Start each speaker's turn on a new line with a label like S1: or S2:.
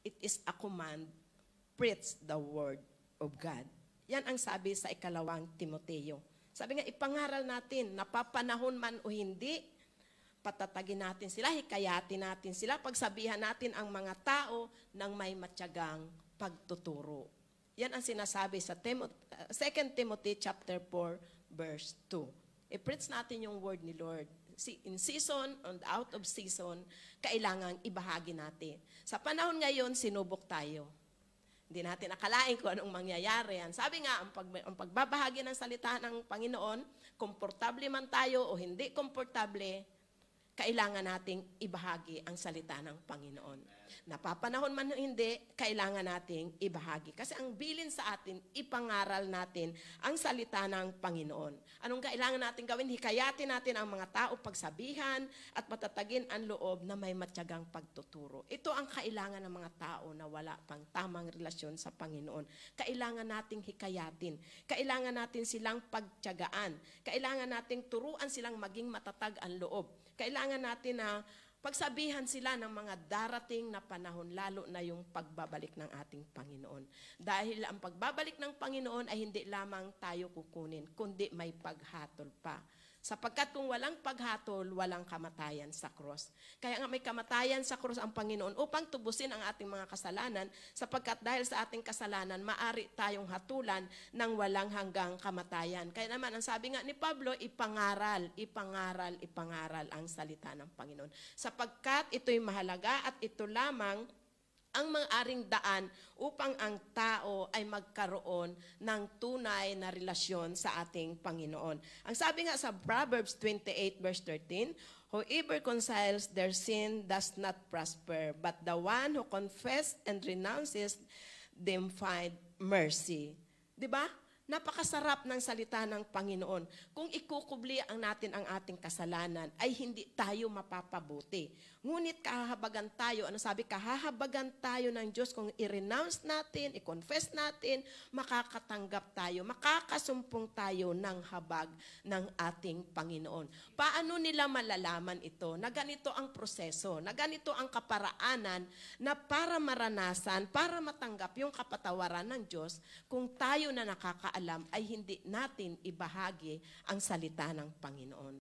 S1: It is a command, preach the word of God. Yan ang sabi sa 2 Timoteo. Sabi nga, ipangaral natin, napapanahon man o hindi, patatagin natin sila, hikayatin natin sila, pagsabihan natin ang mga tao ng may matyagang pagtuturo. Yan ang sinasabi sa 2 Timothy chapter 4, verse 2. I-preach natin yung word ni Lord. In season and out of season, kailangang ibahagi natin. Sa panahon ngayon, sinubok tayo. Hindi natin akalain kung anong mangyayari yan. Sabi nga, ang pagbabahagi ng salita ng Panginoon, komportable man tayo o hindi komportable, kailangan nating ibahagi ang salita ng Panginoon. Napapanahon man o hindi, kailangan nating ibahagi. Kasi ang bilin sa atin, ipangaral natin ang salita ng Panginoon. Anong kailangan natin gawin? Hikayatin natin ang mga tao, pagsabihan at patatagin ang loob na may matyagang pagtuturo. Ito ang kailangan ng mga tao na wala pang tamang relasyon sa Panginoon. Kailangan nating hikayatin. Kailangan natin silang pagtiyagaan. Kailangan nating turuan silang maging matatag ang loob. Kailangan natin na pagsabihan sila ng mga darating na panahon, lalo na yung pagbabalik ng ating Panginoon. Dahil ang pagbabalik ng Panginoon ay hindi lamang tayo kukunin, kundi may paghatol pa. Sapagkat kung walang paghatol, walang kamatayan sa cross. Kaya nga may kamatayan sa cross ang Panginoon upang tubusin ang ating mga kasalanan, sapagkat dahil sa ating kasalanan, maari tayong hatulan ng walang hanggang kamatayan. Kaya naman, ang sabi nga ni Pablo, ipangaral ang salita ng Panginoon. Sapagkat ito'y mahalaga at ito lamang ang mang-aring daan upang ang tao ay magkaroon ng tunay na relasyon sa ating Panginoon. Ang sabi nga sa Proverbs 28 verse 13, whoever conceals their sin does not prosper, but the one who confesses and renounces them find mercy. 'Di ba? Napakasarap ng salita ng Panginoon. Kung ikukubli ang natin ang ating kasalanan, ay hindi tayo mapapabuti. Ngunit kahahabagan tayo, ano sabi, kahahabagan tayo ng Diyos kung i-renounce natin, i-confess natin, makakatanggap tayo, makakasumpong tayo ng habag ng ating Panginoon. Paano nila malalaman ito? Na ganito ang proseso, na ganito ang kaparaanan na para maranasan, para matanggap yung kapatawaran ng Diyos, kung tayo na nakakaalam ay hindi natin ibahagi ang salita ng Panginoon.